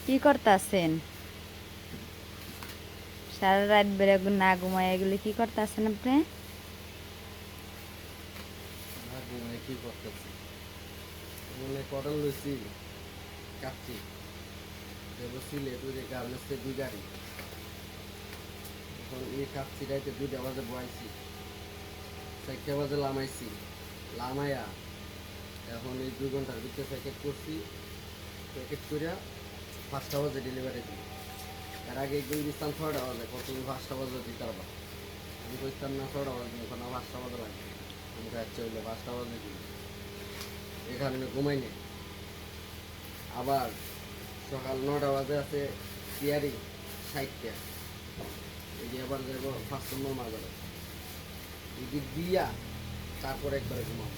কি করতেছেন? সারা রাত বেড়ে না ঘুমায় এগুলি কি করতেছেন আপনি? না ঘুমাই কি করতেছি মনে কটন লইছি কাচ্ছি দেবো সিলেট ওই যে গার্মেন্টসে 2 গাড়ি এখন এই কাচ্ছি রাইতে 2টা বাজে বয়াইছি 4টা বাজে লামাইছি লামাইয়া এখন এই 2 ঘন্টার ভিতরে প্যাকেট করছি প্যাকেট করিয়া 5টা বাজে ডেলিভারি দিই এর আগে একদিন দিতাম 6টা বাজে কত 5টা বাজে দিতে পারবা আমি কইতাম না 6টা বাজে এখন 5টা বাজে লাগে আমি কাছে হইলে 5টা বাজে দিই এখানে ঘুমাই নেই আবার সকাল 9টা বাজে আছে টিয়ারি 60টা এটি আবার যাবো 5 নম্বর মাজারে এটি দিয়া তারপর একবারে ঘুমাবো